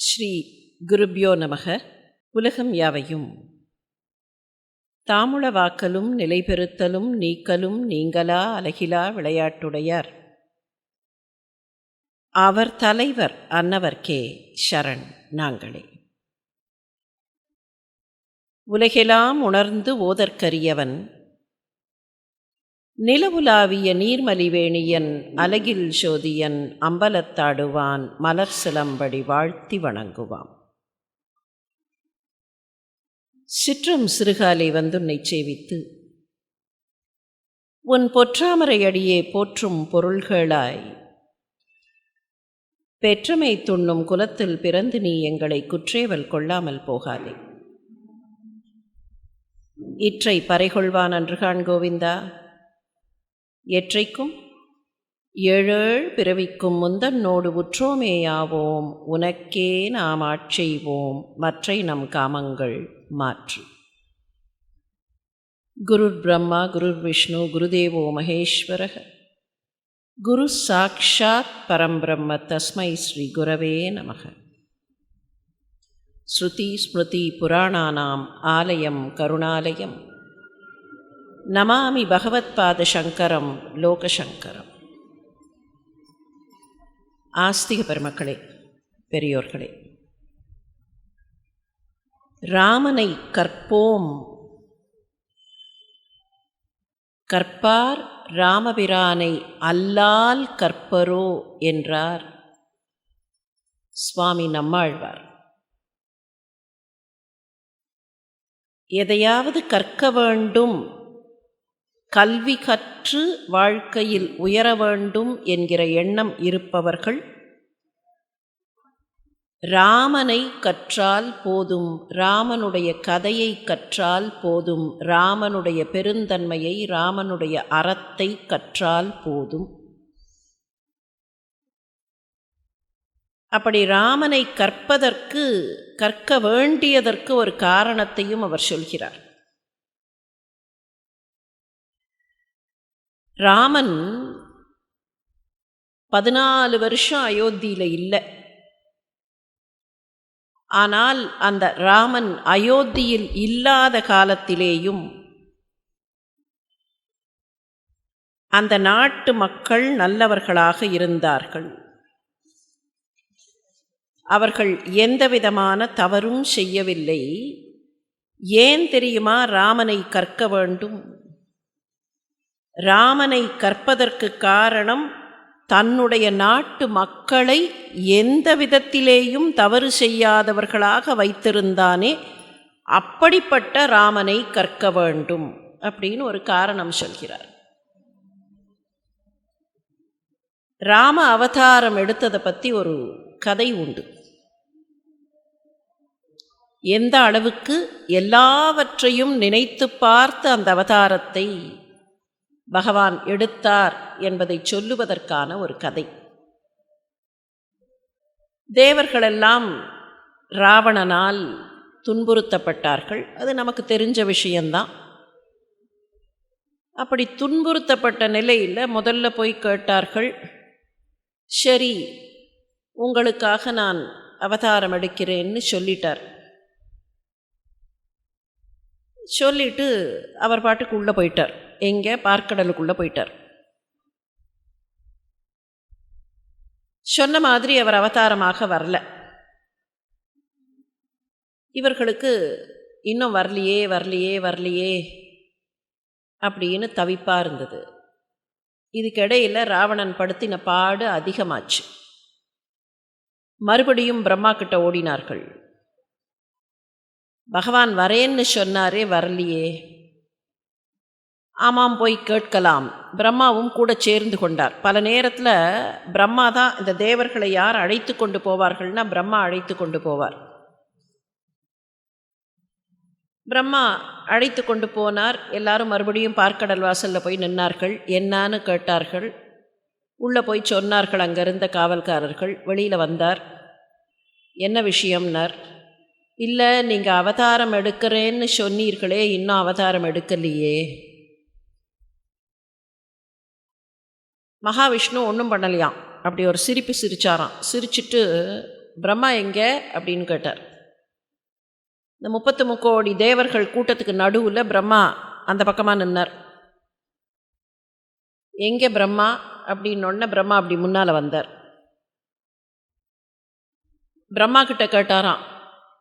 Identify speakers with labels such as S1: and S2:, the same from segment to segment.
S1: ஸ்ரீ குருப்யோ நமக. உலகம் யாவையும் தாமுள வாக்கலும் நிலைபெறுத்தலும் நீக்கலும் நீங்களா அலகிலா விளையாட்டுடையார். அவர் தலைவர் அன்னவர்க்கே சரண் நாங்களே. உலகெலாம் உணர்ந்து ஓதற்கரியவன், நிலவுலாவிய நீர்மலிவேணியன், அலகில் சோதியன், அம்பலத்தாடுவான், மலர் சிலம்படி வாழ்த்தி வணங்குவான். சிற்றும் சிறுகாலை வந்துன்னை சேவித்து உன் பொற்றாமரை அடியே போற்றும் பொருள்களாய், பெற்றமை துண்ணும் குலத்தில் பிறந்து நீ எங்களை குற்றேவல் கொள்ளாமல் போகாதே. இற்றை பறைகொள்வான் அன்றுகான் கோவிந்தா, எற்றைக்கும் ஏழேழ் பிறவிக்கும் முந்தன்னோடு உற்றோமேயாவோம், உனக்கே நாம் ஆட்செய்வோம், மற்றை நம் காமங்கள் மாற்று. குருர் பிரம்மா குருர் விஷ்ணு குருதேவோ மகேஸ்வரः, குரு சாக்ஷாத் பரம்பிரம்ம தஸ்மை ஸ்ரீ குரவே நமக. ஸ்ருதி ஸ்மிருதி புராணானாம் ஆலயம் கருணாலயம், நமாமி பகவத்பாத சங்கரம் லோகசங்கரம். ஆஸ்திக பெருமக்களே, பெரியோர்களே, ராமனை கற்போம், கற்பார் ராமபிரானை அல்லால் கற்பரோ என்றார் சுவாமி நம்மாழ்வார். எதையாவது கற்க வேண்டும், கல்வி கற்று வாழ்க்கையில் உயர வேண்டும் என்கிற எண்ணம் இருப்பவர்கள் ராமனை கற்றால் போதும், ராமனுடைய கதையை கற்றால் போதும், ராமனுடைய பெருந்தன்மையை, ராமனுடைய அறத்தை கற்றால் போதும். அப்படி ராமனை கற்பதற்கு, கற்க வேண்டியதற்கு ஒரு காரணத்தையும் அவர் சொல்கிறார். ராமன் 14 வருஷம் அயோத்தியில் இல்லை. ஆனால் அந்த ராமன் அயோத்தியில் இல்லாத காலத்திலேயும் அந்த நாட்டு மக்கள் நல்லவர்களாக இருந்தார்கள். அவர்கள் எந்தவிதமான தவறும் செய்யவில்லை. ஏன் தெரியுமா ராமனை கற்க வேண்டும்? ராமனை கற்பதற்கு காரணம், தன்னுடைய நாட்டு மக்களை எந்த விதத்திலேயும் தவறு செய்யாதவர்களாக வைத்திருந்தானே, அப்படிப்பட்ட ராமனை கற்க வேண்டும் அப்படின்னு ஒரு காரணம் சொல்கிறார். ராம அவதாரம் எடுத்ததை பற்றி ஒரு கதை உண்டு. எந்த அளவுக்கு எல்லாவற்றையும் நினைத்து பார்த்து அந்த அவதாரத்தை பகவான் எடுத்தார் என்பதை சொல்லுவதற்கான ஒரு கதை. தேவர்களெல்லாம் ராவணனால் துன்புறுத்தப்பட்டார்கள். அது நமக்கு தெரிஞ்ச விஷயந்தான். அப்படி துன்புறுத்தப்பட்ட நிலையில் முதல்ல போய் கேட்டார்கள், சரி உங்களுக்காக நான் அவதாரம் எடுக்கிறேன்னு சொல்லிட்டார். சொல்லிட்டு அவர் பாட்டுக்கு உள்ளே போயிட்டார். எங்கே? பார்க்கடலுக்குள்ளே போயிட்டார். சொன்ன மாதிரி அவர் அவதாரமாக வரல. இவர்களுக்கு இன்னும் வரலையே வரலையே வரலையே அப்படின்னு தவிப்பாக இருந்தது. இதுக்கிடையில் ராவணன் படுத்தின பாடு அதிகமாச்சு. மறுபடியும் பிரம்மா கிட்ட ஓடினார்கள். பகவான் வரேன்னு சொன்னாரே, வரலையே. ஆமாம், போய் கேட்கலாம். பிரம்மாவும் கூட சேர்ந்து கொண்டார். பல நேரத்தில் பிரம்மா தான் இந்த தேவர்களை யார் அழைத்து கொண்டு போவார்கள்னா பிரம்மா அழைத்து கொண்டு போவார். பிரம்மா அழைத்து கொண்டு போனார். எல்லாரும் மறுபடியும் பார்க்கடல் வாசலில் போய் நின்னார்கள். என்னான்னு கேட்டார்கள். உள்ளே போய் சொன்னார்கள் அங்கிருந்த காவல்காரர்கள். வெளியில் வந்தார். என்ன விஷயம்னார். இல்லை, நீங்கள் அவதாரம் எடுக்கிறேன்னு சொன்னீர்களே, இன்னும் அவதாரம் எடுக்கலையே. மகாவிஷ்ணு ஒன்றும் பண்ணலையாம். அப்படி ஒரு சிரிப்பு சிரிச்சாராம். சிரிச்சுட்டு பிரம்மா எங்கே அப்படின்னு கேட்டார். இந்த 33 கோடி தேவர்கள் கூட்டத்துக்கு நடுவில் பிரம்மா அந்த பக்கமாக நின்னார். எங்கே பிரம்மா அப்படின்னொடனே பிரம்மா அப்படி முன்னால் வந்தார். பிரம்மா கிட்ட கேட்டாராம்,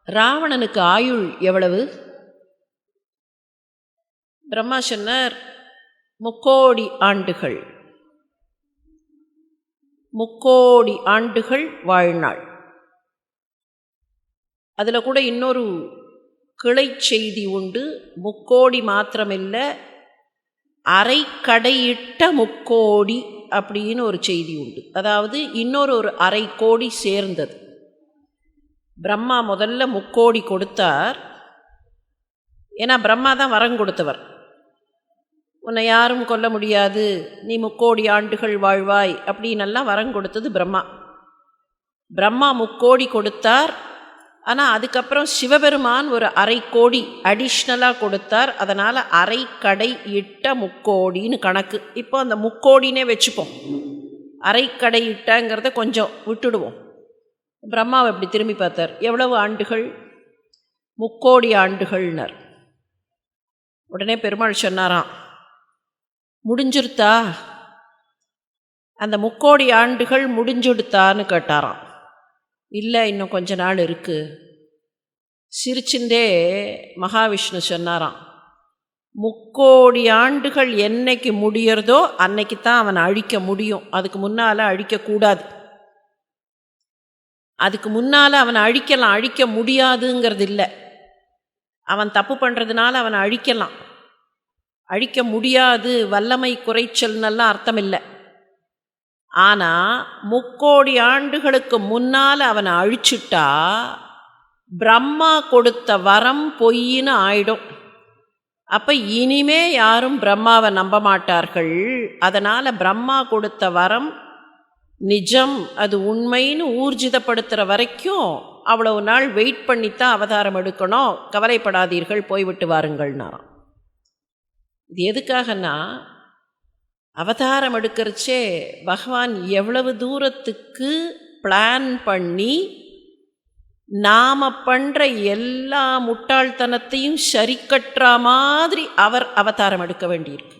S1: ராவணனுக்கு ஆயுள் எவ்வளவு? பிரம்மா சொன்னார், 3 கோடி ஆண்டுகள். 3 கோடி ஆண்டுகள் வாழ்நாள். அதில் கூட இன்னொரு கிளை செய்தி உண்டு. 3 கோடி மாத்திரமில்லை, அரைக்கடையிட்ட 3 கோடி அப்படின்னு ஒரு செய்தி உண்டு. அதாவது ஒரு அரை கோடி சேர்ந்தது. பிரம்மா முதல்ல 3 கோடி கொடுத்தார். ஏன்னா பிரம்மா தான் வரம் கொடுத்தவர். உன்னை யாரும் கொல்ல முடியாது, நீ 3 கோடி ஆண்டுகள் வாழ்வாய் அப்படின்னெல்லாம் வரம் கொடுத்தது பிரம்மா. பிரம்மா 3 கோடி கொடுத்தார். ஆனால் அதுக்கப்புறம் சிவபெருமான் ஒரு அரை கோடி அடிஷ்னலாக கொடுத்தார். அதனால் அரைக்கடை இட்ட 3 கோடின்னு கணக்கு. இப்போ அந்த 3 கோடினே வச்சுப்போம். அரைக்கடை இட்டங்கிறத கொஞ்சம் விட்டுடுவோம். பிரம்மாவை இப்படி திரும்பி பார்த்தார். எவ்வளவு ஆண்டுகள்? 3 கோடி ஆண்டுகள்னர். உடனே பெருமாள் சொன்னாராம், முடிஞ்சிருத்தா? அந்த 3 கோடி ஆண்டுகள் முடிஞ்சுடுத்தான்னு கேட்டாராம். இல்லை, இன்னும் கொஞ்ச நாள் இருக்குது. சிரிச்சுண்டே மகாவிஷ்ணு சொன்னாராம், 3 கோடி ஆண்டுகள் என்னைக்கு முடியறதோ அன்னைக்கு தான் அவனை அழிக்க முடியும். அதுக்கு முன்னால் அழிக்கக்கூடாது. அதுக்கு முன்னால் அவனை அழிக்கலாம், அழிக்க முடியாதுங்கிறது இல்லை. அவன் தப்பு பண்ணுறதுனால அவனை அழிக்கலாம், அழிக்க முடியாது, வல்லமை குறைச்சல்னெல்லாம் அர்த்தம் இல்லை. ஆனால் 3 கோடி ஆண்டுகளுக்கு முன்னால் அவனை அழிச்சுட்டா பிரம்மா கொடுத்த வரம் பொய்ன்னு ஆயிடும். அப்போ இனிமே யாரும் பிரம்மாவை நம்ப மாட்டார்கள். அதனால் பிரம்மா கொடுத்த வரம் நிஜம், அது உண்மைன்னு ஊர்ஜிதப்படுத்துகிற வரைக்கும் அவ்வளவு நாள் வெயிட் பண்ணித்தான் அவதாரம் எடுக்கணும். கவலைப்படாதீர்கள், போய்விட்டு வாருங்கள்னா. இது எதுக்காகனா, அவதாரம் எடுக்கிறச்சே பகவான் எவ்வளவு தூரத்துக்கு பிளான் பண்ணி நாம் பண்ணுற எல்லா முட்டாள்தனத்தையும் சரிக்கட்டுற மாதிரி அவர் அவதாரம் எடுக்க வேண்டியிருக்கு.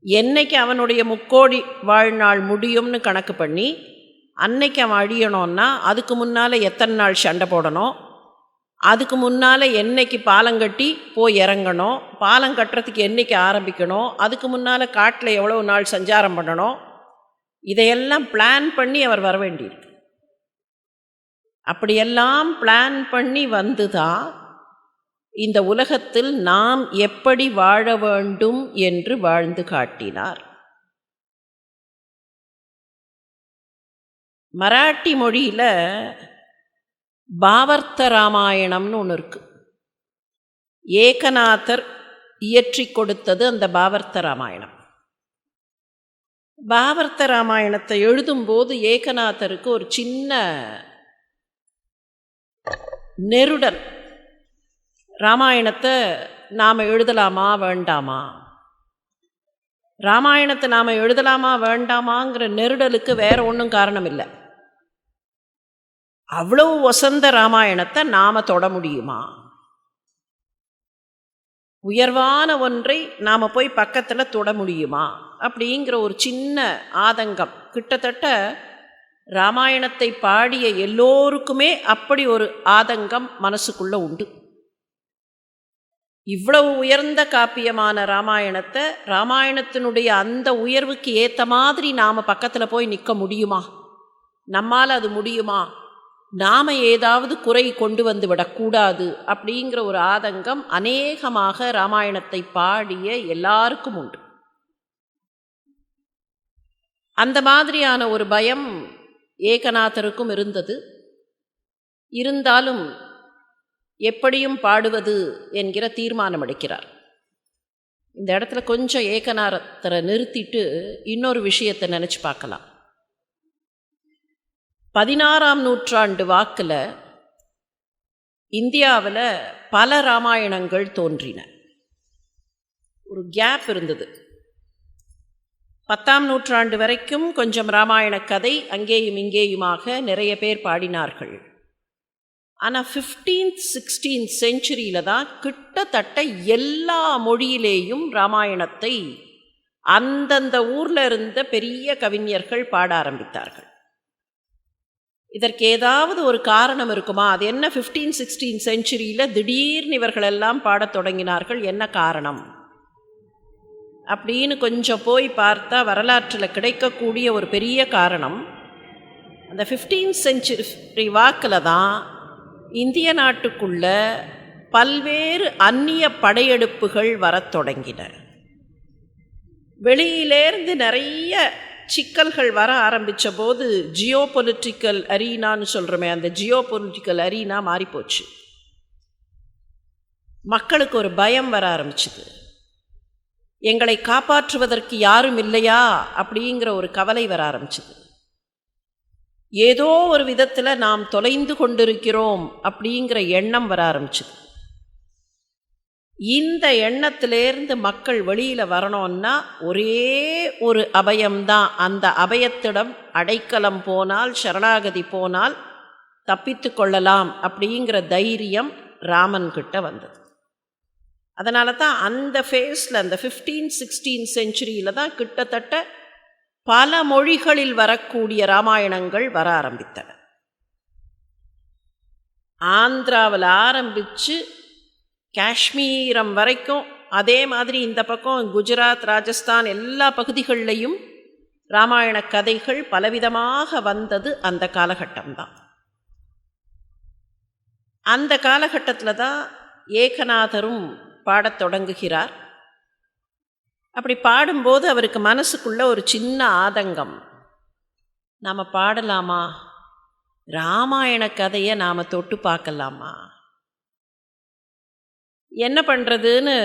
S1: என்னைக்கு அவனுடைய 3 கோடி வாழ்நாள் முடியும்னு கணக்கு பண்ணி அன்னைக்கு அவன் அழியணும்னா அதுக்கு முன்னால் எத்தனை நாள் சண்டை போடணும், அதுக்கு முன்னால் என்னைக்கு பாலங்கட்டி போய் இறங்கணும், பாலம் கட்டுறதுக்கு என்றைக்கு ஆரம்பிக்கணும், அதுக்கு முன்னால் காட்டில் எவ்வளோ நாள் சஞ்சாரம் பண்ணணும், இதையெல்லாம் பிளான் பண்ணி அவர் வர வேண்டியிருக்கு. அப்படியெல்லாம் பிளான் பண்ணி வந்து தான் இந்த உலகத்தில் நாம் எப்படி வாழ வேண்டும் என்று வாழ்ந்து காட்டினார். மராட்டி மொழியில் பாவர்த்த ராமாயணம்னு ஒன்று இருக்குது. ஏகநாதர் இயற்றி கொடுத்தது அந்த பாவர்த்த ராமாயணம். பாவர்த்த ராமாயணத்தை எழுதும்போது ஏகநாதருக்கு ஒரு சின்ன நெருடல். ராமாயணத்தை நாம் எழுதலாமா வேண்டாமா, ராமாயணத்தை நாம் எழுதலாமா வேண்டாமாங்கிற நெருடலுக்கு வேற ஒன்றும் காரணம் இல்லை. அவ்வளவு வசந்த ராமாயணத்தை நாம் தொட முடியுமா? உயர்வான ஒன்றை நாம் போய் பக்கத்தில் தொட முடியுமா அப்படிங்கிற ஒரு சின்ன ஆதங்கம். கிட்டத்தட்ட ராமாயணத்தை பாடிய எல்லோருக்குமே அப்படி ஒரு ஆதங்கம் மனசுக்குள்ளே உண்டு. இவ்வளவு உயர்ந்த காப்பியமான ராமாயணத்தை, ராமாயணத்தினுடைய அந்த உயர்வுக்கு ஏற்ற மாதிரி நாம் பக்கத்தில் போய் நிற்க முடியுமா? நம்மால் அது முடியுமா? நாம் ஏதாவது குறை கொண்டு வந்து விடக்கூடாது அப்படிங்கிற ஒரு ஆதங்கம் அநேகமாக ராமாயணத்தை பாடிய எல்லாருக்கும் உண்டு. அந்த மாதிரியான ஒரு பயம் ஏகநாதருக்கும் இருந்தது. இருந்தாலும் எப்படியும் பாடுவது என்கிற தீர்மானம் எடுக்கிறார். இந்த இடத்துல கொஞ்சம் ஏகநாதரை நிறுத்திட்டு இன்னொரு விஷயத்தை நினச்சி பார்க்கலாம். 16ஆம் நூற்றாண்டு வாக்கில் இந்தியாவில் பல ராமாயணங்கள் தோன்றின. ஒரு கேப் இருந்தது. 10ஆம் நூற்றாண்டு வரைக்கும் கொஞ்சம் இராமாயண கதை அங்கேயும் இங்கேயுமாக நிறைய பேர் பாடினார்கள். ஆனால் 15th 16th செஞ்சுரியில் தான் கிட்டத்தட்ட எல்லா மொழியிலேயும் இராமாயணத்தை அந்தந்த ஊரில் இருந்த பெரிய கவிஞர்கள் பாட ஆரம்பித்தார்கள். இதற்கு ஏதாவது ஒரு காரணம் இருக்குமா? அது என்ன 15th 16th செஞ்சுரியில் திடீர்னு இவர்களெல்லாம் பாடத் தொடங்கினார்கள், என்ன காரணம் அப்படின்னு கொஞ்சம் போய் பார்த்தா வரலாற்றில் கிடைக்கக்கூடிய ஒரு பெரிய காரணம், அந்த 15th செஞ்சுரி வாக்கில் தான் இந்திய நாட்டுக்குள்ள பல்வேறு அந்நிய படையெடுப்புகள் வரத் தொடங்கின. வெளியிலேருந்து நிறைய சிக்கல்கள் வர ஆரம்பித்த போது ஜியோ பொலிட்டிக்கல் அரீனான்னு சொல்கிறோமே, அந்த ஜியோ பொலிட்டிக்கல் அரீனா மாறிப்போச்சு. மக்களுக்கு ஒரு பயம் வர ஆரம்பிச்சுது. எங்களை காப்பாற்றுவதற்கு யாரும் இல்லையா அப்படிங்கிற ஒரு கவலை வர ஆரம்பிச்சுது. ஏதோ ஒரு விதத்தில் நாம் தொலைந்து கொண்டிருக்கிறோம் அப்படிங்கிற எண்ணம் வர ஆரம்பிச்சுது. இந்த எண்ணத்திலேருந்து மக்கள் வெளியில் வரணும்னா ஒரே ஒரு அபயம்தான். அந்த அபயத்திடம் அடைக்கலம் போனால், சரணாகதி போனால் தப்பித்து கொள்ளலாம் அப்படிங்கிற தைரியம் ராமன் கிட்ட வந்தது. அதனால தான் அந்த ஃபேஸில், அந்த 15th 16th செஞ்சுரியில் தான் கிட்டத்தட்ட பல மொழிகளில் வரக்கூடிய இராமாயணங்கள் வர ஆரம்பித்தன. ஆந்திராவில் ஆரம்பித்து காஷ்மீரம் வரைக்கும், அதே மாதிரி இந்த பக்கம் குஜராத், ராஜஸ்தான் எல்லா பகுதிகளிலையும் இராமாயண கதைகள் பலவிதமாக வந்தது அந்த காலகட்டம்தான். அந்த காலகட்டத்தில் தான் ஏகநாதரும் பாடத் தொடங்குகிறார். அப்படி பாடும்போது அவருக்கு மனசுக்குள்ள ஒரு சின்ன ஆதங்கம், நாம் பாடலாமா, இராமாயண கதையை நாம் தொட்டு பார்க்கலாமா, என்ன பண்ணுறதுன்னு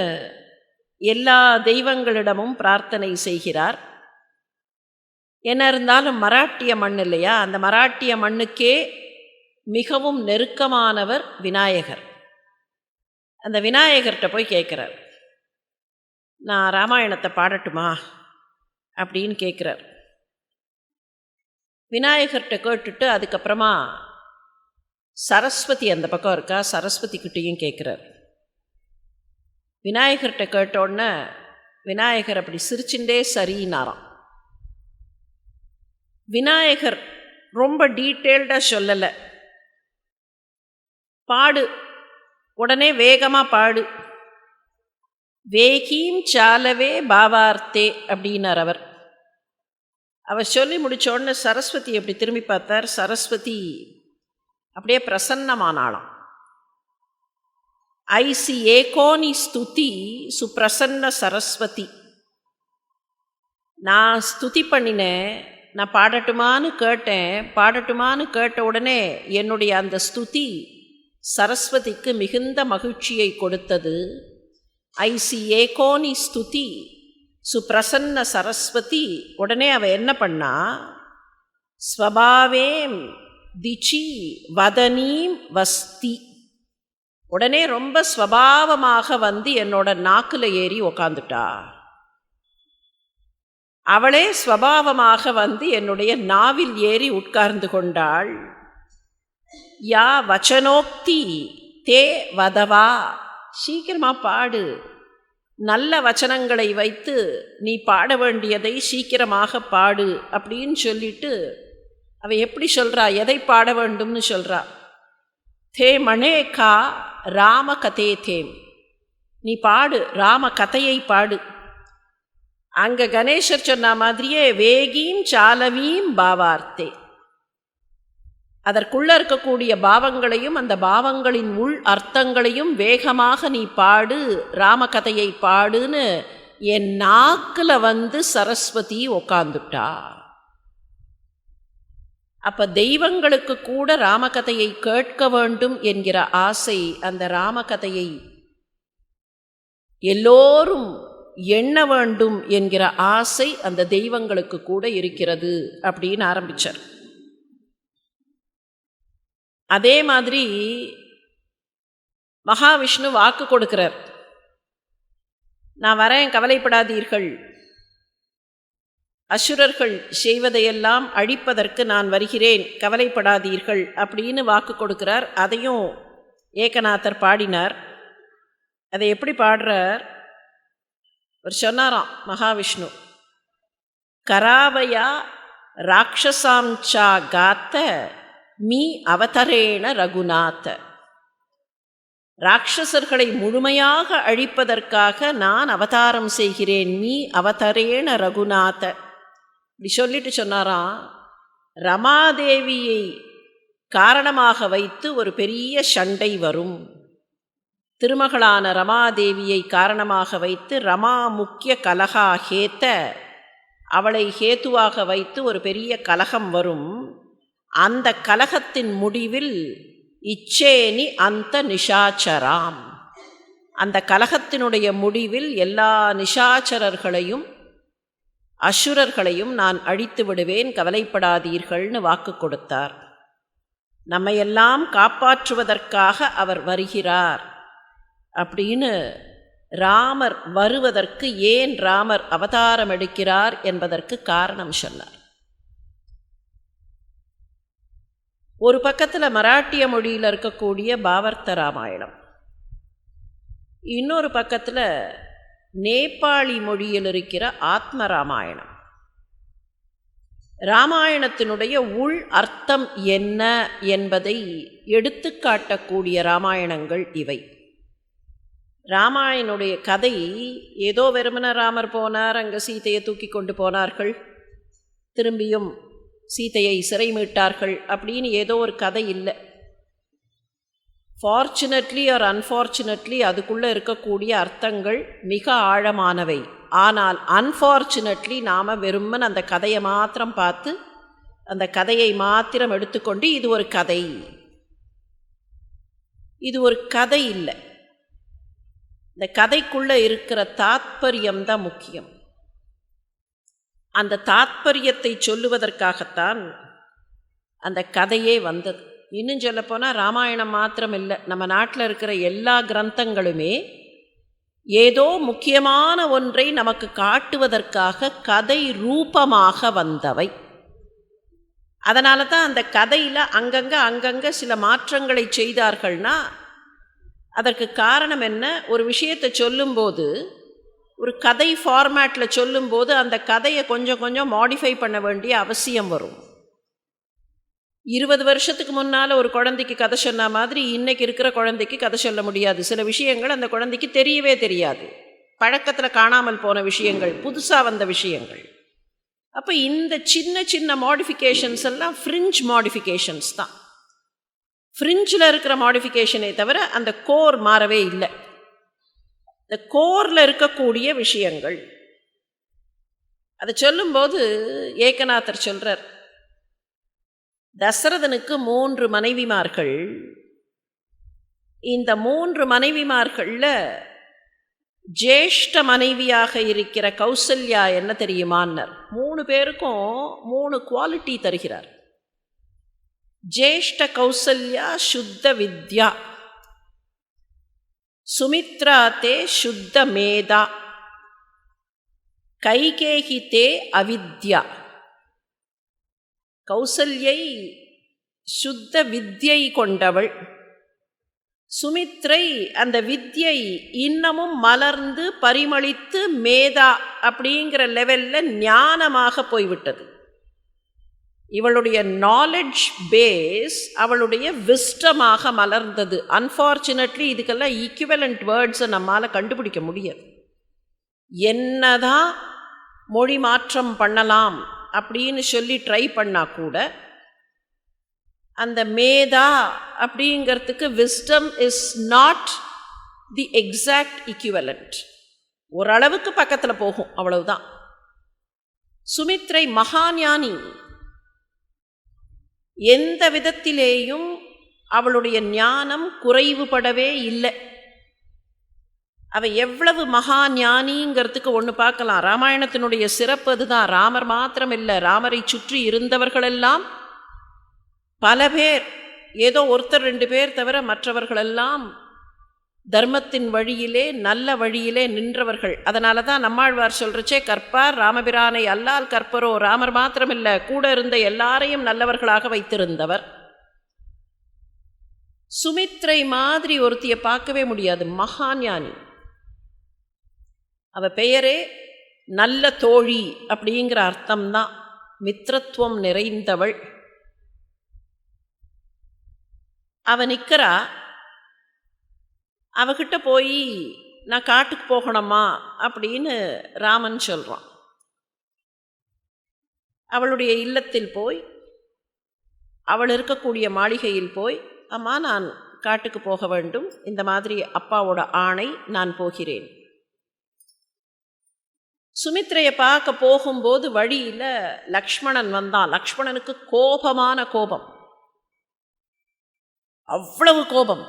S1: எல்லா தெய்வங்களிடமும் பிரார்த்தனை செய்கிறார். என்ன இருந்தாலும் மராட்டிய மண் இல்லையா, அந்த மராட்டிய மண்ணுக்கே மிகவும் நெருக்கமானவர் விநாயகர். அந்த விநாயகர்கிட்ட போய் கேட்குறார், நான் ராமாயணத்தை பாடட்டுமா அப்படின்னு கேட்குறார். விநாயகர்கிட்ட கேட்டுட்டு அதுக்கப்புறமா சரஸ்வதி அந்த பக்கம் இருக்கா, சரஸ்வதி கிட்டேயும் கேட்குறார். விநாயகர்கிட்ட கேட்டோடனே விநாயகர் அப்படி சிரிச்சுட்டே சரின்னாராம். விநாயகர் ரொம்ப டீட்டெயில்டாக சொல்லலை, பாடு, உடனே வேகமாக பாடு, வேகீம் சாலவே பாவார்த்தே அப்படின்னார் அவர். அவர் சொல்லி முடித்தோடனே சரஸ்வதி அப்படி திரும்பி பார்த்தார். சரஸ்வதி அப்படியே பிரசன்னமானாளாம். ஐசி ஏகோனி ஸ்துதி சுப்பிரசன்ன சரஸ்வதி. நான் ஸ்துதி பண்ணினேன், நான் பாடட்டுமான்னு கேட்டேன், பாடட்டுமான்னு கேட்ட உடனே என்னுடைய அந்த ஸ்துதி சரஸ்வதிக்கு மிகுந்த மகிழ்ச்சியை கொடுத்தது. ஐசி ஏகோனி ஸ்துதி சுப்பிரசன்ன சரஸ்வதி. உடனே அவ என்ன பண்ணா, ஸ்வபாவேம் திச்சி வதனீம் வஸ்தி. உடனே ரொம்ப ஸ்வபாவமாக வந்து என்னோட நாக்கில் ஏறி உக்காந்துட்டா. அவளே ஸ்வபாவமாக வந்து என்னுடைய நாவில் ஏறி உட்கார்ந்து கொண்டாள். யா வச்சனோக்தி தே வதவா, சீக்கிரமாக பாடு, நல்ல வச்சனங்களை வைத்து நீ பாட வேண்டியதை சீக்கிரமாக பாடு அப்படின்னு சொல்லிட்டு அவ எப்படி சொல்கிறா, எதை பாட வேண்டும்னு சொல்கிறா. தே மணே கா ராம கதே தேம், நீ பாடு, ராம கதையை பாடு. அங்கே கணேசர் சொன்ன மாதிரியே வேகீம் சாலவீம் பாவார்த்தே, அதற்குள்ளே இருக்கக்கூடிய பாவங்களையும் அந்த பாவங்களின் உள் அர்த்தங்களையும் வேகமாக நீ பாடு, ராமகதையை பாடுன்னு என் நாக்கில் வந்து சரஸ்வதி உக்காந்துட்டா. அப்போ தெய்வங்களுக்கு கூட ராமகதையை கேட்க வேண்டும் என்கிற ஆசை, அந்த ராமகதையை எல்லோரும் எண்ண வேண்டும் என்கிற ஆசை அந்த தெய்வங்களுக்கு கூட இருக்கிறது அப்படின்னு ஆரம்பித்தார். அதே மாதிரி மகாவிஷ்ணு வாக்கு கொடுக்கிறார், நான் வரேன், கவலைப்படாதீர்கள், அசுரர்கள் செய்வதையெல்லாம் அழிப்பதற்கு நான் வருகிறேன், கவலைப்படாதீர்கள் அப்படின்னு வாக்கு கொடுக்கிறார். அதையும் ஏகநாதர் பாடினார். அதை எப்படி பாடுறார்? அவர் சொன்னாராம் மகாவிஷ்ணு, கராவயா ராட்சசாம்சா காத்த மீ அவதரேண ரகுநாத. ராட்சசர்களை முழுமையாக அழிப்பதற்காக நான் அவதாரம் செய்கிறேன், மீ அவதரேண ரகுநாத. இப்படி சொல்லிட்டு சொன்னாராம், ரமாதேவியை காரணமாக வைத்து ஒரு பெரிய சண்டை வரும். திருமகளான ரமாதேவியை காரணமாக வைத்து ரமா முக்கிய கலகா ஹேத்த, அவளை ஹேத்துவாக வைத்து ஒரு பெரிய கலகம் வரும். அந்த கலகத்தின் முடிவில் இச்சேனி அந்த நிஷாச்சராம், அந்த கலகத்தினுடைய முடிவில் எல்லா நிஷாச்சரர்களையும் அசுரர்களையும் நான் அழித்து விடுவேன், கவலைப்படாதீர்கள்னு வாக்கு கொடுத்தார். நம்மையெல்லாம் காப்பாற்றுவதற்காக அவர் வருகிறார் அப்படின்னு ராமர் வருவதற்கு, ஏன் ராமர் அவதாரம் எடுக்கிறார் என்பதற்கு காரணம் சொன்னார். ஒரு பக்கத்தில் மராட்டிய மொழியில் இருக்கக்கூடிய பாவர்த்த ராமாயணம், இன்னொரு பக்கத்தில் நேபாளி மொழியில் இருக்கிற ஆத்ம ராமாயணம். ராமாயணத்தினுடைய உள் அர்த்தம் என்ன என்பதை எடுத்து காட்டக்கூடிய ராமாயணங்கள் இவை. ராமாயணுடைய கதை ஏதோ வெறுமன ராமர் போனார், அங்கே சீதையை தூக்கி கொண்டு போனார்கள், திரும்பியும் சீதையை சிறை மீட்டார்கள் அப்படின்னு ஏதோ ஒரு கதை இல்லை. ஃபார்ச்சுனேட்லி ஆர் அன்ஃபார்ச்சுனேட்லி அதுக்குள்ளே இருக்கக்கூடிய அர்த்தங்கள் மிக ஆழமானவை. ஆனால் அன்ஃபார்ச்சுனேட்லி நாம் வெறுமன் அந்த கதையை மாத்திரம் பார்த்து அந்த கதையை மாத்திரம் எடுத்துக்கொண்டு இது ஒரு கதை, இது ஒரு கதை இல்லை. இந்த கதைக்குள்ளே இருக்கிற தாத்பரியம்தான் முக்கியம். அந்த தாத்பரியத்தை சொல்லுவதற்காகத்தான் அந்த கதையே வந்தது. இன்னும் சொல்லப்போனால் ராமாயணம் மாத்திரம் இல்லை, நம்ம நாட்டில் இருக்கிற எல்லா கிரந்தங்களுமே ஏதோ முக்கியமான ஒன்றை நமக்கு காட்டுவதற்காக கதை ரூபமாக வந்தவை. அதனால தான் அந்த கதையில் அங்கங்கே சில மாற்றங்களை செய்தார்கள்னா அதற்கு காரணம் என்ன? ஒரு விஷயத்தை சொல்லும்போது, ஒரு கதை ஃபார்மேட்டில் சொல்லும்போது அந்த கதையை கொஞ்சம் மாடிஃபை பண்ண வேண்டிய அவசியம் வரும். 20 வருஷத்துக்கு முன்னால் ஒரு குழந்தைக்கு கதை சொன்ன மாதிரி இன்றைக்கி இருக்கிற குழந்தைக்கு கதை சொல்ல முடியாது. சில விஷயங்கள் அந்த குழந்தைக்கு தெரியவே தெரியாது, பழக்கத்தில் காணாமல் போன விஷயங்கள், புதுசாக வந்த விஷயங்கள். அப்போ இந்த சின்ன மாடிஃபிகேஷன்ஸ் எல்லாம் ஃப்ரிஞ்ச் மாடிஃபிகேஷன்ஸ் தான். ஃப்ரிஞ்சில் இருக்கிற மாடிஃபிகேஷனே தவிர அந்த கோர் மாறவே இல்லை. இந்த கோரில் இருக்கக்கூடிய விஷயங்கள் அதை சொல்லும்போது ஏகநாதர் சொல்கிறார், தசரதனுக்கு 3 மனைவிமார்கள். இந்த 3 மனைவிமார்களில் ஜேஷ்ட மனைவியாக இருக்கிற கௌசல்யா என்ன தெரியுமான்னர். 3 பேருக்கும் 3 குவாலிட்டி தருகிறார். ஜேஷ்ட கௌசல்யா சுத்த வித்யா, சுமித்ரா தே சுத்த மேதா, கைகேகி தே அவித்யா. கௌசல்யை சுத்த வித்யை கொண்டவள், சுமித்ரை அந்த வித்யை இன்னமும் மலர்ந்து பரிமளித்து மேதா அப்படிங்கிற லெவலில் ஞானமாக போய்விட்டது. இவளுடைய நாலெட்ஜ் பேஸ் அவளுடைய விஸ்டமாக மலர்ந்தது. அன்ஃபார்ச்சுனேட்லி இதுக்கெல்லாம் ஈக்குவலண்ட் வேர்ட்ஸை நம்மால் கண்டுபிடிக்க முடியாது. என்னதான் மொழி மாற்றம் பண்ணலாம் அப்படின்னு சொல்லி ட்ரை பண்ணால் கூட அந்த மேதா அப்படிங்கிறதுக்கு wisdom is not the exact equivalent. ஓரளவுக்கு பக்கத்தில் போகும், அவ்வளவுதான். சுமித்ரை மகாஞானி, எந்த விதத்திலேயும் அவளுடைய ஞானம் குறைவுபடவே இல்லை. அவள் எவ்வளவு மகா ஞானிங்கிறதுக்கு ஒன்று பார்க்கலாம். ராமாயணத்தினுடைய சிறப்பு அதுதான். ராமர் மாத்திரம் இல்லை, ராமரை சுற்றி இருந்தவர்களெல்லாம் பல பேர், ஏதோ ஒருத்தர் 2 பேர் தவிர மற்றவர்களெல்லாம் தர்மத்தின் வழியிலே நல்ல வழியிலே நின்றவர்கள். அதனால தான் நம்மாழ்வார் சொல்றச்சே, கற்பார் ராமபிரானை அல்லால் கற்பரோ, ராமர் மாத்திரமில்லை கூட இருந்த எல்லாரையும் நல்லவர்களாக வைத்திருந்தவர். சுமித்ரை மாதிரி ஒருத்தியை பார்க்கவே முடியாது, மகாஞானி. அவ பெயரே நல்ல தோழி அப்படிங்கிற அர்த்தம்தான், மித்திரத்துவம் நிறைந்தவள். அவ நிற்கிறா. அவகிட்ட போய் நான் காட்டுக்கு போகணுமா அப்படின்னு ராமன் சொல்கிறான். அவளுடைய இல்லத்தில் போய், அவள் இருக்கக்கூடிய மாளிகையில் போய், அம்மா நான் காட்டுக்கு போக வேண்டும், இந்த மாதிரி அப்பாவோட ஆணை, நான் போகிறேன். சுமித்ரையை பார்க்க போகும்போது வழியில் லக்ஷ்மணன் வந்தான். லக்ஷ்மணனுக்கு கோபமான கோபம், அவ்வளவு கோபம்.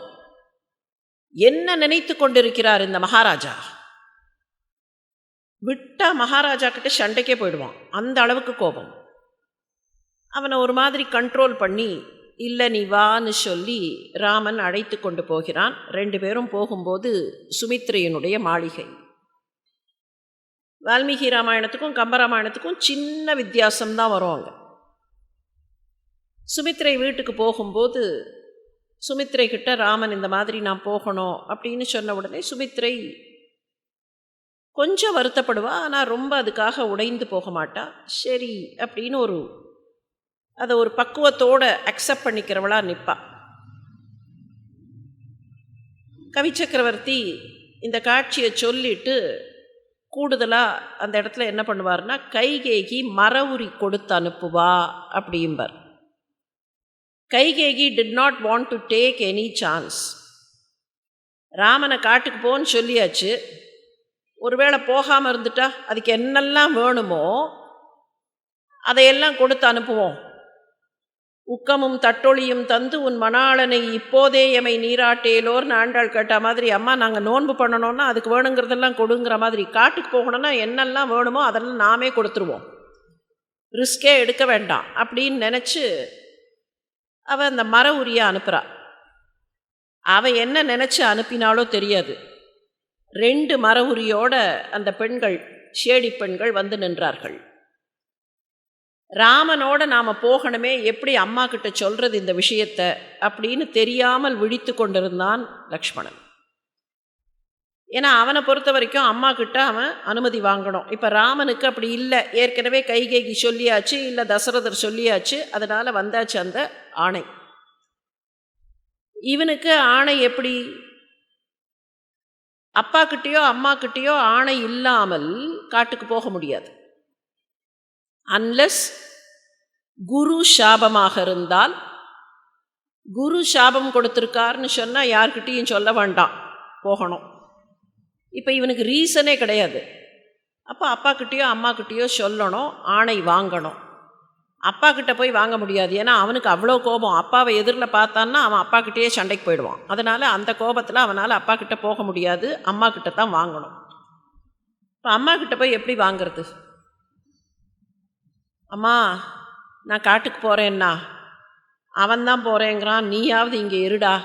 S1: என்ன நினைத்து கொண்டிருக்கிறார் இந்த மகாராஜா? விட்டா மகாராஜா கிட்ட சண்டைக்கே போயிடுவான், அந்த அளவுக்கு கோபம். அவனை ஒரு மாதிரி கண்ட்ரோல் பண்ணி, இல்லை நீ வான்னு சொல்லி ராமன் அழைத்து கொண்டு போகிறான். 2 பேரும் போகும்போது சுமித்ரையினுடைய மாளிகை. வால்மீகி ராமாயணத்துக்கும் கம்பராமாயணத்துக்கும் சின்ன வித்தியாசம்தான் வரும் அங்கே. சுமித்ரை வீட்டுக்கு போகும்போது சுமித்ரை கிட்ட ராமன் இந்த மாதிரி நான் போகணும் அப்படின்னு சொன்ன உடனே சுமித்ரை கொஞ்சம் வருத்தப்படுவா, ஆனால் ரொம்ப அதுக்காக உடைந்து போக மாட்டா. சரி அப்படின்னு அதை ஒரு பக்குவத்தோடு அக்செப்ட் பண்ணிக்கிறவளா நிற்பா. கவி சக்கரவர்த்தி இந்த காட்சியை சொல்லிட்டு கூடுதலாக அந்த இடத்துல என்ன பண்ணுவார்னா, கைகேகி மரவுரி கொடுத்து அனுப்புவா அப்படிம்பார். Kaikeyi did not want to take any chance. ராமனை காட்டுக்கு போன்னு சொல்லியாச்சு, ஒருவேளை போகாமல் இருந்துட்டா அதுக்கு என்னெல்லாம் வேணுமோ அதையெல்லாம் கொடுத்து அனுப்புவோம். உக்கமும் தட்டொழியும் தந்து உன் மணாளனை இப்போதே எமை நீராட்டேலோர்னு ஆண்டாள் கேட்ட மாதிரி, அம்மா நாங்கள் நோன்பு பண்ணணும்னா அதுக்கு வேணுங்கிறதெல்லாம் கொடுங்கிற மாதிரி, காட்டுக்கு போகணும்னா என்னெல்லாம் வேணுமோ அதெல்லாம் நாமே கொடுத்துருவோம், ரிஸ்கே எடுக்க வேண்டாம் அப்படின்னு நினச்சி அவள் அந்த மர உரியை அனுப்புகிறா. அவள் என்ன நினச்சி அனுப்பினாலோ தெரியாது. 2 மர உரியோட அந்த பெண்கள், ஷேடி பெண்கள் வந்து நின்றார்கள். ராமனோட நாம் போகணுமே, எப்படி அம்மா கிட்ட சொல்கிறது இந்த விஷயத்தை அப்படின்னு தெரியாமல் விழித்து கொண்டிருந்தான் லக்ஷ்மணன். ஏன்னா அவனை பொறுத்த வரைக்கும் அம்மா கிட்ட அவன் அனுமதி வாங்கணும். இப்போ ராமனுக்கு அப்படி இல்லை, ஏற்கனவே கைகேகி சொல்லியாச்சு, இல்லை தசரதர் சொல்லியாச்சு, அதனால் வந்தாச்சு அந்த ஆணை. இவனுக்கு ஆணை எப்படி? அப்பா கிட்டேயோ அம்மா கிட்டேயோ ஆணை இல்லாமல் காட்டுக்கு போக முடியாது. அன்லெஸ் குரு சாபமாக இருந்தால், குரு சாபம் கொடுத்துருக்காருன்னு சொன்னால் யார்கிட்டையும் சொல்ல வேண்டாம், போகணும். இப்போ இவனுக்கு ரீசனே கிடையாது. அப்போ அப்பா கிட்டேயோ அம்மா கிட்டேயோ சொல்லணும், ஆணை வாங்கணும். அப்பா கிட்ட போய் வாங்க முடியாது, ஏன்னா அவனுக்கு அவ்வளோ கோபம். அப்பாவை எதிரில் பார்த்தான்னா அவன் அப்பா கிட்டேயே சண்டைக்கு போயிடுவான். அதனால் அந்த கோபத்தில் அவனால் அப்பா கிட்ட போக முடியாது, அம்மா கிட்ட தான் வாங்கணும். இப்போ அம்மா கிட்ட போய் எப்படி வாங்கிறது? அம்மா நான் காட்டுக்கு போகிறேன்னா, அவன்தான் போகிறேங்கிறான், நீயாவது இங்கே இருடா,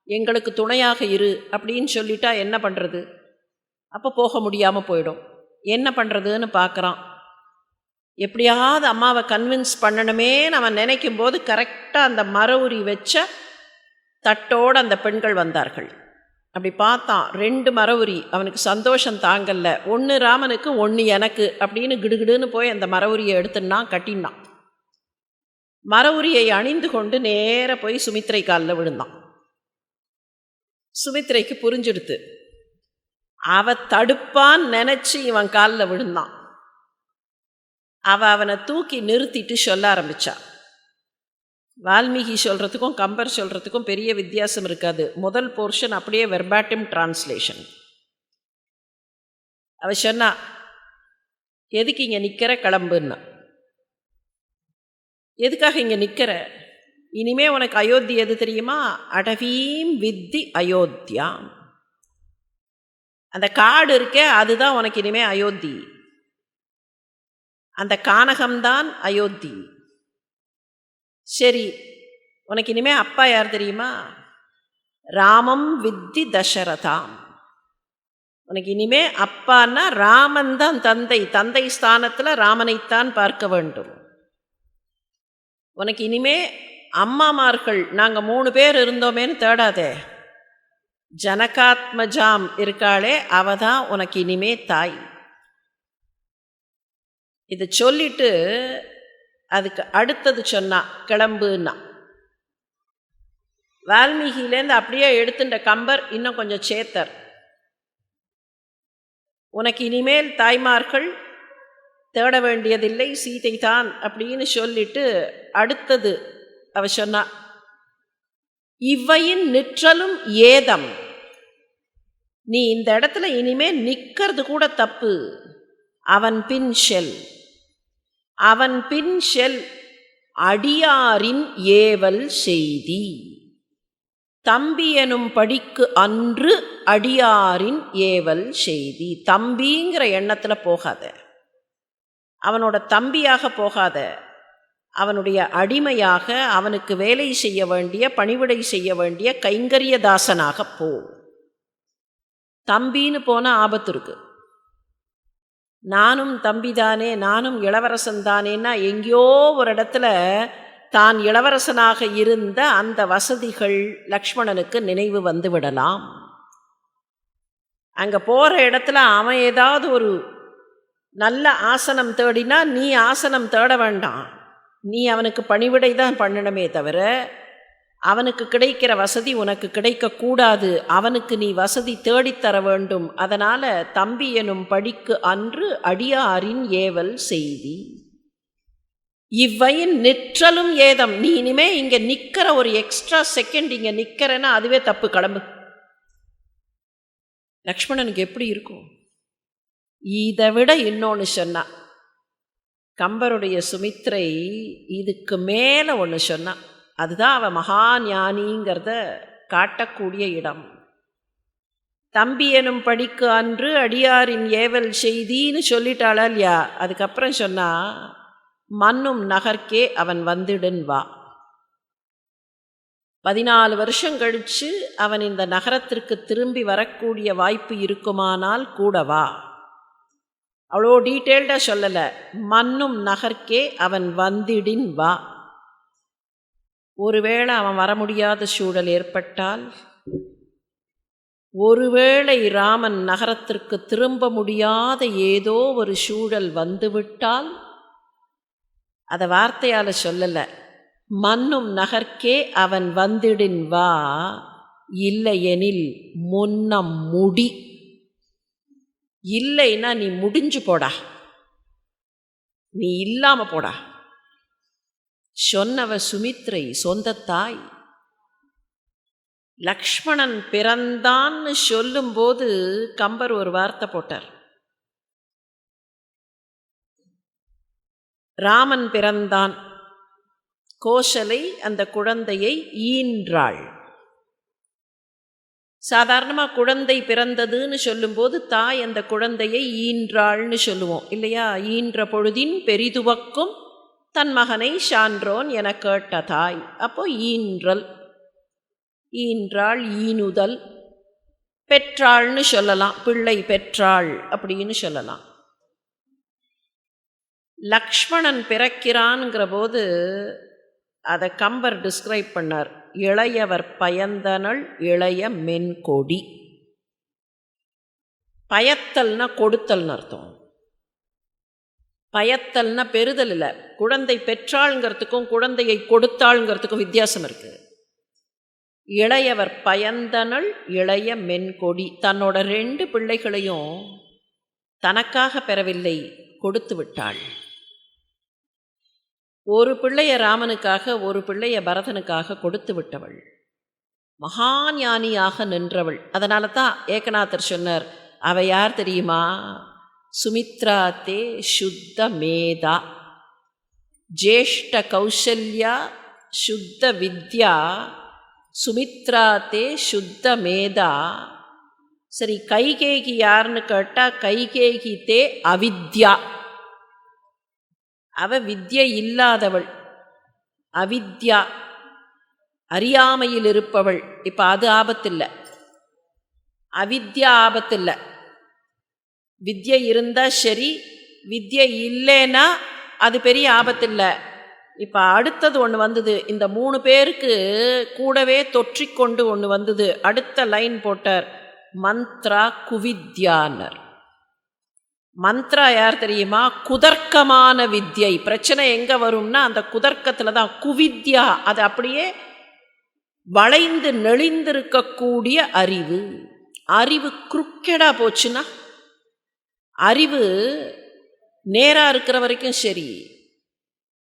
S1: எங்களுக்கு துணையாக இரு அப்படின்னு சொல்லிட்டா என்ன பண்ணுறது? அப்போ போக முடியாமல் போயிடும். என்ன பண்ணுறதுன்னு பார்க்குறான். எப்படியாவது அம்மாவை கன்வின்ஸ் பண்ணணுமேன்னு அவன் நினைக்கும் போது கரெக்டாக அந்த மர உரி வச்ச தட்டோடு அந்த பெண்கள் வந்தார்கள். அப்படி பார்த்தான், 2 மர உரி. அவனுக்கு சந்தோஷம் தாங்கல்ல. 1 ராமனுக்கு 1 எனக்கு அப்படின்னு கிடுகிடுன்னு போய் அந்த மர உரியை எடுத்துன்னான், கட்டினான். மர உரியை அணிந்து கொண்டு நேர போய் சுமித்ரை காலில் விழுந்தான். சுமித்ரைக்கு புரிஞ்சிடுத்து, அவ தடுப்பான்னு நினச்சி இவன் காலில் விழுந்தான். அவனை தூக்கி நிறுத்திட்டு சொல்ல ஆரம்பித்தா. வால்மீகி சொல்கிறதுக்கும் கம்பர் சொல்கிறதுக்கும் பெரிய வித்தியாசம் இருக்காது. முதல் போர்ஷன் அப்படியே வெர்பாட்டிம் டிரான்ஸ்லேஷன். அவ சொன்னா, எதுக்கு இங்கே நிற்கிற, கிளம்புன்னா. எதுக்காக இங்கே நிற்கிற? இனிமே உனக்கு அயோத்தி எது தெரியுமா? அடவீம் வித்தி அயோத்தியாம். அந்த காடு இருக்கே அதுதான் உனக்கு இனிமே அயோத்தி. அந்த கானகம்தான் அயோத்தி. சரி, உனக்கு இனிமே அப்பா யார் தெரியுமா? ராமம் வித்தி தசரதாம். உனக்கு இனிமே அப்பான்னா ராமன் தான் தந்தை, தந்தை ஸ்தானத்தில் ராமனைத்தான் பார்க்க வேண்டும். உனக்கு இனிமே அம்மாமார்கள் நாங்கள் 3 பேர் இருந்தோமேன்னு தேடாதே. ஜனகாத்மஜாம் இருக்காளே அவ தான் உனக்கு இனிமே தாய். இதை சொல்லிட்டு அதுக்கு அடுத்தது சொன்னா கிளம்புன்னா. வால்மீகியிலேருந்து அப்படியே எடுத்துட்ட கம்பர் இன்னும் கொஞ்சம் சேத்தர். உனக்கு இனிமேல் தாய்மார்கள் தேட வேண்டியதில்லை, சீதை தான் அப்படின்னு சொல்லிட்டு அடுத்தது அவ சொன்னா, இவ்வையின் நிற்றலும் ஏதம். நீ இந்த இடத்துல இனிமே நிற்கிறது கூட தப்பு. அவன் பின் செல், அவன் பின் செல், அடியாரின் ஏவல் செய்தி. தம்பி எனும் படிக்கு அன்று அடியாரின் ஏவல் செய்தி. தம்பிங்கிற எண்ணத்தில் போகாத, அவனோட தம்பியாக போகாத, அவனுடைய அடிமையாக, அவனுக்கு வேலை செய்ய வேண்டிய, பணிவிடை செய்ய வேண்டிய கைங்கரியதாசனாக போ. தம்பின்னு போனால் ஆபத்து இருக்கு. நானும் தம்பிதானே, நானும் இளவரசன் தானேன்னா எங்கேயோ ஒரு இடத்துல தான் இளவரசனாக இருந்த அந்த வசதிகள் லக்ஷ்மணனுக்கு நினைவு வந்து விடலாம். அங்கே போகிற இடத்துல அவன் ஏதாவது ஒரு நல்ல ஆசனம் தேடினா நீ ஆசனம் தேட வேண்டாம். நீ அவனுக்கு பணிவிடை தான் பண்ணணுமே தவிர அவனுக்கு கிடைக்கிற வசதி உனக்கு கிடைக்கக்கூடாது. அவனுக்கு நீ வசதி தேடித்தர வேண்டும். அதனால் தம்பி எனும் படிக்கு அன்று அடியாரின் ஏவல் செய்தி. இவ்வையின் நிற்றலும் ஏதம். நீ இனிமே இங்கே நிற்கிற ஒரு எக்ஸ்ட்ரா செகண்ட் இங்கே நிற்கிறேன்னா அதுவே தப்பு, கிளம்பு. லக்ஷ்மணனுக்கு எப்படி இருக்கும்? இதை விட இன்னொன்று சொன்னா, கம்பருடைய சுமித்ரை இதுக்கு மேலே ஒன்று சொன்னா. அதுதான் அவன் மகா ஞானிங்கிறத காட்டக்கூடிய இடம். தம்பி எனும் படிக்கு அன்று அடியாரின் ஏவல் செய்தின்னு சொல்லிட்டாளா இல்லையா? அதுக்கப்புறம் சொன்னா, மன்னும் நகர்க்கே அவன் வந்துடுன் வா. 14 வருஷம் கழித்து அவன் இந்த நகரத்திற்கு திரும்பி வரக்கூடிய வாய்ப்பு இருக்குமானால் கூட வா. அவ்வளோ டீட்டெயில்டாக சொல்லலை. மன்னும் நகர்க்கே அவன் வந்திடின் வா. ஒருவேளை அவன் வர முடியாத சூழல் ஏற்பட்டால், ஒருவேளை ராமன் நகரத்திற்கு திரும்ப முடியாத ஏதோ ஒரு சூழல் வந்துவிட்டால், அதை வார்த்தையால் சொல்லலை, மன்னும் நகர்க்கே அவன் வந்திடின் வா, இல்லையெனில் முன்னம் முடி. இல்லைன்னா நீ முடிஞ்சு போடா, நீ இல்லாமல் போடா. சொன்னவ சுமித்ரை, சொந்த தாய். லக்ஷ்மணன் பிறந்தான்னு சொல்லும்போது கம்பர் ஒரு வார்த்தை போட்டார். ராமன் பிறந்தான், கோசலை அந்த குழந்தையை ஈன்றாள். சாதாரணமாக குழந்தை பிறந்ததுன்னு சொல்லும்போது தாய் அந்த குழந்தையை ஈன்றாள்னு சொல்லுவோம் இல்லையா? ஈன்ற பொழுதின் பெரிதுவக்கும் தன் மகனை சான்றோன் என கேட்ட தாய். அப்போ ஈன்றல், ஈன்றாள், ஈனுதல், பெற்றாள்னு சொல்லலாம், பிள்ளை பெற்றாள் அப்படின்னு சொல்லலாம். லக்ஷ்மணன் பிறக்கிறான்ங்கிற போது அதை கம்பர் டிஸ்கிரைப் பண்ணார். இளையவர் பயந்தனள் இளைய மென்கொடி. பயத்தல்னா கொடுத்தல்னு அர்த்தம். பயத்தல்னா பெறுதல் இல்லை. குழந்தை பெற்றாள்ங்கிறதுக்கும் குழந்தையை கொடுத்தாள்ங்கிறதுக்கும் வித்தியாசம் இருக்குது. இளையவர் பயந்தனள் இளைய மென்கொடி. தன்னோட 2 பிள்ளைகளையும் தனக்காக பெறவில்லை, கொடுத்து விட்டாள். ஒரு பிள்ளைய ராமனுக்காக, ஒரு பிள்ளைய பரதனுக்காக கொடுத்து விட்டவள். மகாஞானியாக நின்றவள். அதனால தான் ஏகநாதர் சொன்னார், அவ யார் தெரியுமா? சுமித்ரா தே சுத்த மேதா, ஜேஷ்ட கௌசல்யா சுத்த வித்யா, சுமித்ரா தே சுத்த மேதா. சரி, கைகேகி யாருன்னு கேட்டால் கைகேகி தே அவித்யா. அவ வித்யை இல்லாதவள், அவித்யா. அறியாமையில் இருப்பவள். இப்போ அது ஆபத்தில்லை, அவித்யா ஆபத்தில்லை. வித்யை இருந்தால் சரி, வித்யை இல்லைன்னா அது பெரிய ஆபத்தில்லை. இப்போ அடுத்தது ஒன்று வந்தது, இந்த 3 பேருக்கு கூடவே தொற்றிக்கொண்டு ஒன்று வந்தது. அடுத்த லைன் போட்டார், மந்த்ரா குவித்யானர். மந்த்ரா யார் தெரியுமா? குதர்க்கமான வித்யை. பிரச்சனை எங்கே வரும்னா அந்த குதர்க்கத்தில் தான். குவித்யா அது அப்படியே வளைந்து நெளிந்திருக்கக்கூடிய அறிவு. அறிவு குறுக்கெடா போச்சுன்னா, அறிவு நேராக இருக்கிற வரைக்கும் சரி,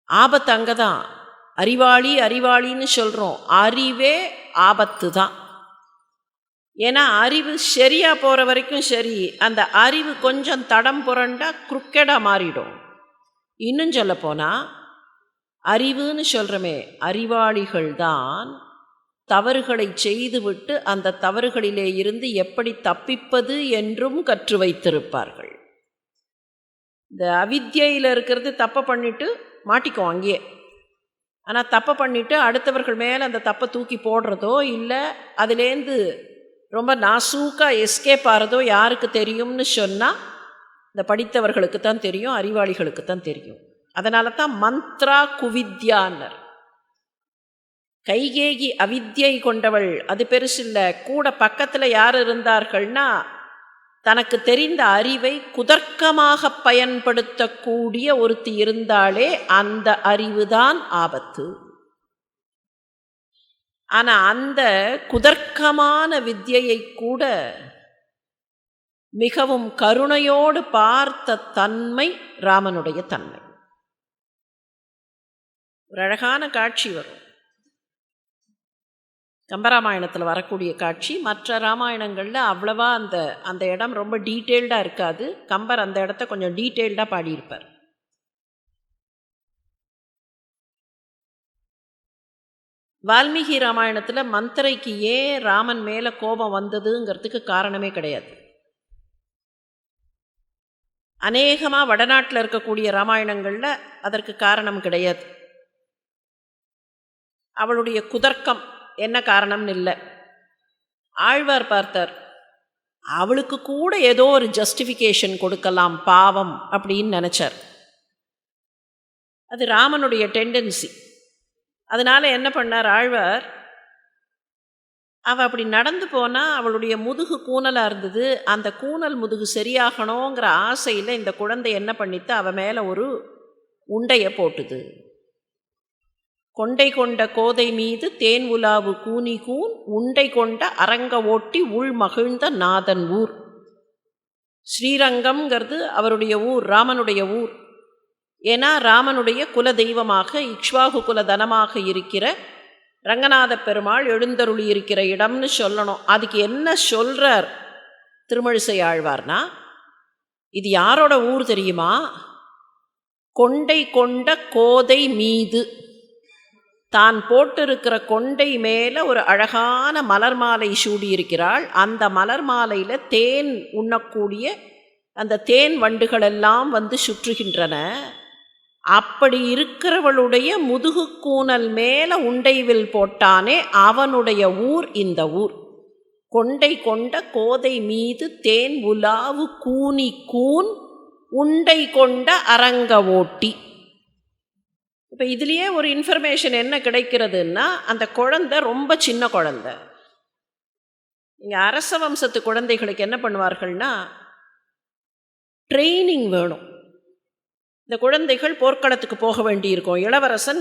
S1: ஆபத்து அங்கே தான். அறிவாளி அறிவாளின்னு சொல்கிறோம், அறிவே ஆபத்து தான். ஏன்னா அறிவு சரியாக போகிற வரைக்கும் சரி, அந்த அறிவு கொஞ்சம் தடம் புரண்டா குறுக்கெடாக மாறிடும். இன்னும் சொல்லப்போனால் அறிவுன்னு சொல்கிறோமே, அறிவாளிகள்தான் தவறுகளை செய்துவிட்டு அந்த தவறுகளிலே இருந்து எப்படி தப்பிப்பது என்றும் கற்று வைத்திருப்பார்கள். இந்த அவித்யையில் இருக்கிறது தப்பை பண்ணிட்டு மாட்டிக்குவோம் அங்கேயே. ஆனால் தப்பை பண்ணிவிட்டு அடுத்தவர்கள் மேலே அந்த தப்பை தூக்கி போடுறதோ இல்லை அதுலேருந்து ரொம்ப நாசூக்காக எஸ்கேப் ஆகிறதோ யாருக்கு தெரியும்னு சொன்னால் இந்த படித்தவர்களுக்கு தான் தெரியும், அறிவாளிகளுக்கு தான் தெரியும். அதனால தான் மந்த்ரா குவித்யானர். கைகேயி அவித்யை கொண்டவள், அது பெருசில்லை. கூட பக்கத்தில் யார் இருந்தார்கள்னா தனக்கு தெரிந்த அறிவை குதர்க்கமாக பயன்படுத்தக்கூடிய ஒருத்தி இருந்தாலே அந்த அறிவுதான் ஆபத்து. ஆனால் அந்த குதர்க்கமான வித்யையை கூட மிகவும் கருணையோடு பார்த்த தன்மை ராமனுடைய தன்மை. ஒரு அழகான காட்சி வரும் கம்பராமாயணத்தில் வரக்கூடிய காட்சி. மற்ற ராமாயணங்களில் அவ்வளவா அந்த இடம் ரொம்ப டீட்டெயில்டாக இருக்காது. கம்பர் அந்த இடத்த கொஞ்சம் டீட்டெயில்டாக பாடியிருப்பார். வால்மீகி ராமாயணத்தில் மந்தரைக்கு ஏன் ராமன் மேலே கோபம் வந்ததுங்கிறதுக்கு காரணமே கிடையாது. அநேகமாக வடநாட்டில் இருக்கக்கூடிய ராமாயணங்களில் அதற்கு காரணம் கிடையாது. அவளுடைய குதர்க்கம் என்ன காரணம்னு இல்லை. ஆழ்வார் பார்த்தார், அவளுக்கு கூட ஏதோ ஒரு ஜஸ்டிஃபிகேஷன் கொடுக்கலாம் பாவம் அப்படின்னு நினச்சார். அது ராமனுடைய டெண்டன்சி. அதனால் என்ன பண்ணார் ஆழ்வார், அவள் அப்படி நடந்து போனால் அவளுடைய முதுகு கூனலாக இருந்தது. அந்த கூனல் முதுகு சரியாகணுங்கிற ஆசையில் இந்த குழந்தை என்ன பண்ணித்து அவள் மேலே ஒரு உண்டையை போட்டுது. கொண்டை கொண்ட கோதை மீது தேன் உலாவு கூனி கூன் உண்டை கொண்ட அரங்க ஓட்டி உள் மகிழ்ந்த நாதன் ஊர். ஸ்ரீரங்கம்ங்கிறது அவருடைய ஊர், ராமனுடைய ஊர். ஏன்னா ராமனுடைய குல தெய்வமாக இக்ஷ்வாகு குல தனமாக இருக்கிற ரங்கநாத பெருமாள் எழுந்தருளி இருக்கிற இடம்னு சொல்லணும். அதுக்கு என்ன சொல்கிறார் திருமழிசை ஆழ்வார்னா, இது யாரோட ஊர் தெரியுமா? கொண்டை கொண்ட கோதை மீது, தான் போட்டிருக்கிற கொண்டை மேலே ஒரு அழகான மலர் மாலை சூடியிருக்கிறாள். அந்த மலர் மாலையில் தேன் உண்ணக்கூடிய அந்த தேன் வண்டுகளெல்லாம் வந்து சுற்றுகின்றன. அப்படி இருக்கிறவளுடைய முதுகு கூனல் மேலே உண்டைவில் போட்டானே அவனுடைய ஊர் இந்த ஊர். கொண்டை கொண்ட கோதை மீது தேன் உலாவு கூனி கூன் உண்டை கொண்ட அரங்க ஓட்டி. இப்போ இதுலேயே ஒரு இன்ஃபர்மேஷன் என்ன கிடைக்கிறதுன்னா, அந்த குழந்தை ரொம்ப சின்ன குழந்தை. இங்கே அரச வம்சத்து குழந்தைகளுக்கு என்ன பண்ணுவார்கள்னா, ட்ரெயினிங் வேணும். இந்த குழந்தைகள் போர்க்களத்துக்கு போக வேண்டியிருக்கும்.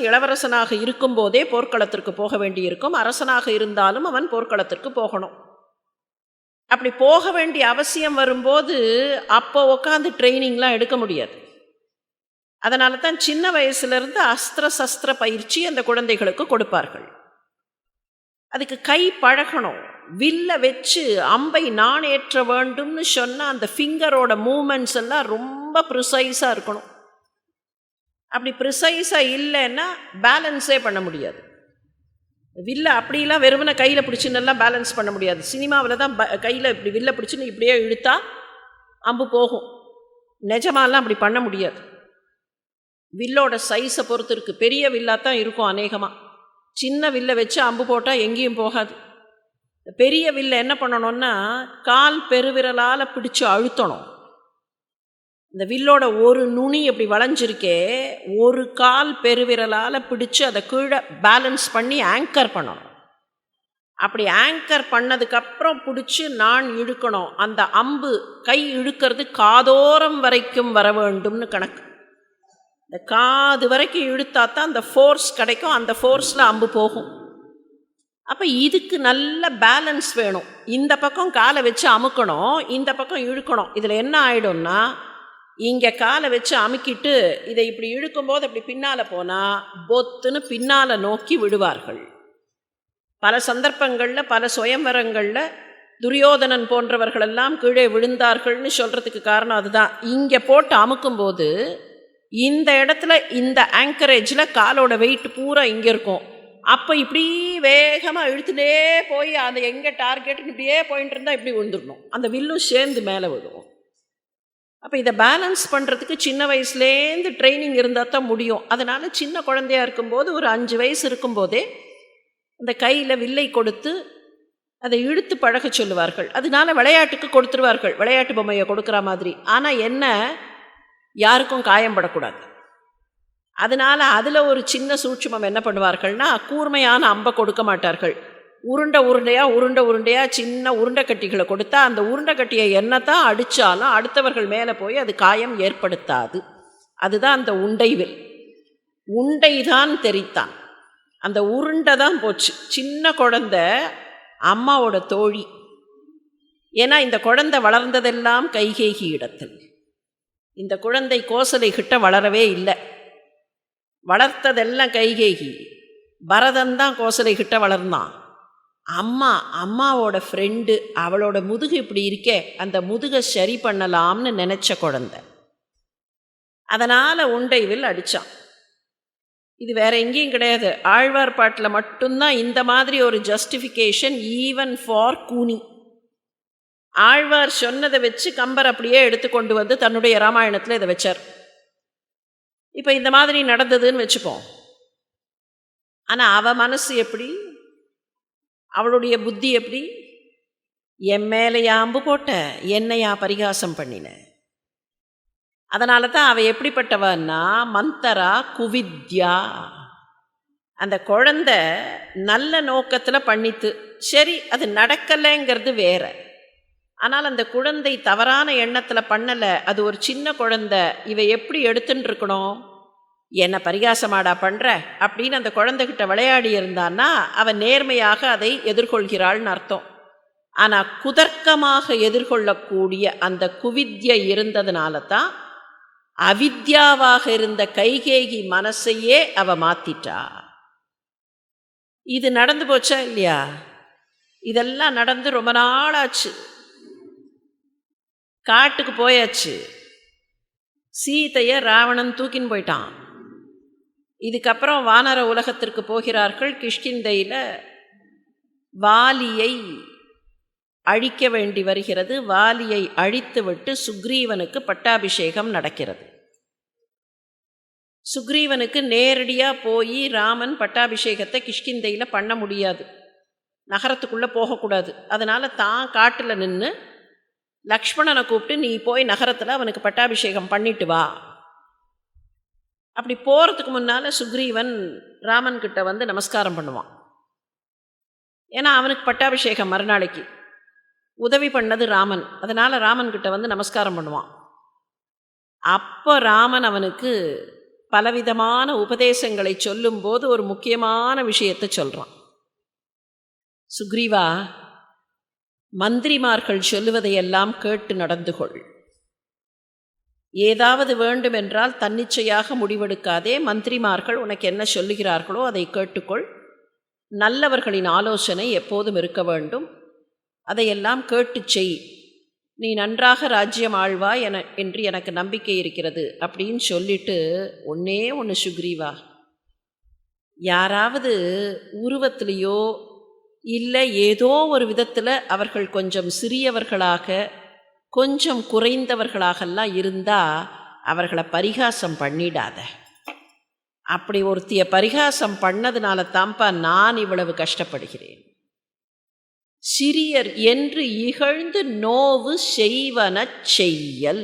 S1: இளவரசனாக இருக்கும்போதே போர்க்களத்திற்கு போக வேண்டியிருக்கும். அரசனாக இருந்தாலும் அவன் போர்க்களத்திற்கு போகணும். அப்படி போக வேண்டிய அவசியம் வரும்போது அப்போ உட்காந்து ட்ரைனிங்லாம் எடுக்க முடியாது. அதனால தான் சின்ன வயசுலேருந்து அஸ்திர சஸ்திர பயிற்சி அந்த குழந்தைகளுக்கு கொடுப்பார்கள். அதுக்கு கை பழகணும். வில்ல வச்சு அம்பை நான் ஏற்ற வேண்டும்னு சொன்னால் அந்த ஃபிங்கரோட மூமெண்ட்ஸ் எல்லாம் ரொம்ப ப்ரிசைஸாக இருக்கணும். அப்படி ப்ரிசைஸாக இல்லைன்னா பேலன்ஸே பண்ண முடியாது. வில்ல அப்படிலாம் வெறுமனை கையில் பிடிச்சின்னெல்லாம் பேலன்ஸ் பண்ண முடியாது. சினிமாவில் தான் கையில் இப்படி வில்ல பிடிச்சின்னு இப்படியே இழுத்தா அம்பு போகும். நிஜமாலாம் அப்படி பண்ண முடியாது. வில்லோட சைஸை பொறுத்து இருக்குது. பெரிய வில்லாக தான் இருக்கும் அநேகமாக. சின்ன வில்லை வச்சு அம்பு போட்டால் எங்கேயும் போகாது. பெரிய வில்லை என்ன பண்ணணும்னா கால் பெருவிரலால் பிடிச்சு அழுத்தணும். இந்த வில்லோட ஒரு நுனி எப்படி வளைஞ்சிருக்கே, ஒரு கால் பெருவிரலால் பிடிச்சு அதை கீழே பேலன்ஸ் பண்ணி ஆங்கர் பண்ணணும். அப்படி ஆங்கர் பண்ணதுக்கப்புறம் பிடிச்சி நான் இழுக்கணும். அந்த அம்பு கை இழுக்கிறது காதோரம் வரைக்கும் வர வேண்டும்னு கணக்கு. இந்த காது வரைக்கும் இழுத்தா தான் அந்த ஃபோர்ஸ் கிடைக்கும், அந்த ஃபோர்ஸில் அம்பு போகும். அப்போ இதுக்கு நல்ல பேலன்ஸ் வேணும். இந்த பக்கம் காலை வச்சு அமுக்கணும், இந்த பக்கம் இழுக்கணும். இதில் என்ன ஆகிடும்னா இங்கே காலை வச்சு அமுக்கிட்டு இதை இப்படி இழுக்கும்போது அப்படி பின்னால் போனால் பொத்துன்னு பின்னால் நோக்கி விடுவார்கள். பல சந்தர்ப்பங்களில் பல சுயம்வரங்களில் துரியோதனன் போன்றவர்களெல்லாம் கீழே விழுந்தார்கள்னு சொல்கிறதுக்கு காரணம் அதுதான். இங்கே போட்டு அமுக்கும்போது இந்த இடத்துல இந்த ஆங்கரேஜில் காலோட வெயிட் பூரா இங்கே இருக்கும். அப்போ இப்படி வேகமாக இழுத்துட்டே போய் அதை எங்கே டார்கெட்டுன்னு இப்படியே போயிட்டு இருந்தால் இப்படி விழுந்துடணும், அந்த வில்லும் சேர்ந்து மேலே விழுவும். அப்போ இதை பேலன்ஸ் பண்ணுறதுக்கு சின்ன வயசுலேருந்து ட்ரைனிங் இருந்தால் தான் முடியும். அதனால் சின்ன குழந்தையாக இருக்கும்போது ஒரு 5 வயசு இருக்கும்போதே அந்த கையில் வில்லை கொடுத்து அதை இழுத்து பழக சொல்லுவார்கள். அதனால விளையாட்டுக்கு கொடுத்துருவார்கள், விளையாட்டு பொம்மையை கொடுக்குற மாதிரி. ஆனால் என்ன, யாருக்கும் காயம்படக்கூடாது. அதனால் அதில் ஒரு சின்ன சூட்சுமம் என்ன பண்ணுவார்கள்னா, கூர்மையான அம்பை கொடுக்க மாட்டார்கள். உருண்டையாக சின்ன உருண்டை கட்டிகளை கொடுத்தா அந்த உருண்டை கட்டியை என்னத்தான் அடித்தாலும் அடுத்தவர்கள் மேலே போய் அது காயம் ஏற்படுத்தாது. அதுதான் அந்த உண்டைவில். உண்டைதான் தெரித்தான், அந்த உருண்டை தான் போச்சு. சின்ன குழந்தை அம்மாவோட தோழி. ஏன்னா இந்த குழந்தை வளர்ந்ததெல்லாம் கைகேயி இடத்தில். இந்த குழந்தை கோசலை கிட்ட வளரவே இல்லை, வளர்த்ததெல்லாம் கைகேயி. பரதன் தான் கோசலை கிட்ட வளர்ந்தான். அம்மாவோட ஃப்ரெண்டு, அவளோட முதுகு இப்படி இருக்கே, அந்த முதுகை சரி பண்ணலாம்னு நினச்ச குழந்தை. அதனால் உண்டைவில் அடித்தான். இது வேற எங்கேயும் கிடையாது, ஆழ்வார்பாட்டில் மட்டும்தான் இந்த மாதிரி ஒரு ஜஸ்டிஃபிகேஷன் ஈவன் ஃபார் கூனி. ஆழ்வார் சொன்னதை வச்சு கம்பர் அப்படியே எடுத்து கொண்டு வந்து தன்னுடைய ராமாயணத்தில் இதை வச்சார். இப்போ இந்த மாதிரி நடந்ததுன்னு வச்சுப்போம். ஆனால் அவள் மனசு எப்படி, அவளுடைய புத்தி எப்படி, என் மேலையா அம்பு போட்ட, என்னையா பரிகாசம் பண்ணின. அதனால தான் அவள் எப்படிப்பட்டவன்னா மந்தரா குவித்யா. அந்த குழந்தை நல்ல நோக்கத்தில் பண்ணித்து, சரி அது நடக்கலைங்கிறது வேற. ஆனால் அந்த குழந்தை தவறான எண்ணத்தில் பண்ணலை, அது ஒரு சின்ன குழந்தை. இவ எப்படி எடுத்துன்னு இருக்கணும், என்னை பரிகாசமாடா பண்ணுற அப்படின்னு அந்த குழந்தைகிட்ட விளையாடி இருந்தான்னா அவன் நேர்மையாக அதை எதிர்கொள்கிறாள்னு அர்த்தம். ஆனால் குதர்க்கமாக எதிர்கொள்ளக்கூடிய அந்த குவித்யை இருந்ததுனால தான் அவித்யாவாக இருந்த கைகேயி மனசையே அவ மாத்திட்டா. இது நடந்து போச்சா இல்லையா? இதெல்லாம் நடந்து ரொம்ப நாளாச்சு. காட்டுக்கு போயாச்சு, சீதையை ராவணன் தூக்கின்னு போயிட்டான். இதுக்கப்புறம் வானர உலகத்திற்கு போகிறார்கள். கிஷ்கிந்தையில் வாலியை அழிக்க வேண்டி வருகிறது. வாலியை அழித்துவிட்டு சுக்ரீவனுக்கு பட்டாபிஷேகம் நடக்கிறது. சுக்ரீவனுக்கு நேரடியாக போய் ராமன் பட்டாபிஷேகத்தை கிஷ்கிந்தையில் பண்ண முடியாது, நகரத்துக்குள்ளே போகக்கூடாது. அதனால் தான் காட்டில் நின்று லக்ஷ்மணனை கூப்பிட்டு நீ போய் நகரத்தில் அவனுக்கு பட்டாபிஷேகம் பண்ணிட்டு வா. அப்படி போகிறதுக்கு முன்னால் சுக்ரீவன் ராமன்கிட்ட வந்து நமஸ்காரம் பண்ணுவான். ஏன்னா அவனுக்கு பட்டாபிஷேகம் மறுநாளைக்கு, உதவி பண்ணது ராமன். அதனால் ராமன்கிட்ட வந்து நமஸ்காரம் பண்ணுவான். அப்போ ராமன் அவனுக்கு பலவிதமான உபதேசங்களை சொல்லும்போது ஒரு முக்கியமான விஷயத்தை சொல்கிறான். சுக்ரீவா, மந்திரிமார்கள் சொல்லுவதையெல்லாம் கேட்டு நடந்து கொள். ஏதாவது வேண்டுமென்றால் தன்னிச்சையாக முடிவெடுக்காதே. மந்திரிமார்கள் உனக்கு என்ன சொல்லுகிறார்களோ அதை கேட்டுக்கொள். நல்லவர்களின் ஆலோசனை எப்போதும் இருக்க வேண்டும், அதையெல்லாம் கேட்டு செய். நீ நன்றாக ராஜ்யம் ஆழ்வாய் என்று எனக்கு நம்பிக்கை இருக்கிறது அப்படின்னு சொல்லிட்டு, ஒன்றே ஒன்று சுக்ரீவா, யாராவது உருவத்திலேயோ இல்லை ஏதோ ஒரு விதத்தில் அவர்கள் கொஞ்சம் சிறியவர்களாக கொஞ்சம் குறைந்தவர்களாகலாம் இருந்தால் அவர்களை பரிகாசம் பண்ணிடாத. அப்படி ஒருத்திய பரிகாசம் பண்ணதுனால தான்ப்பா நான் இவ்வளவு கஷ்டப்படுகிறேன். சிறியர் என்று இகழ்ந்து நோவு செய்வன செய்யல்.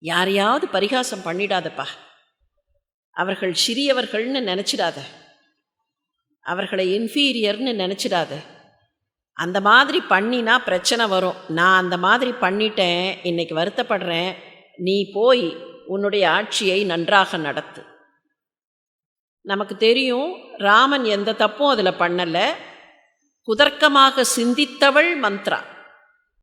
S1: யாரையாவது பரிகாசம் பண்ணிடாதப்பா. அவர்கள் சிறியவர்கள்னு நினச்சிடாத, அவர்களை இன்ஃபீரியர்னு நினச்சிடாத. அந்த மாதிரி பண்ணினா பிரச்சனை வரும். நான் அந்த மாதிரி பண்ணிட்டேன், இன்னைக்கு வருத்தப்படுறேன். நீ போய் உன்னுடைய ஆட்சியை நன்றாக நடத்து. நமக்கு தெரியும், ராமன் எந்த தப்பும் அதில் பண்ணலை. குதர்க்கமாக சிந்தித்தவள் மந்த்ரா.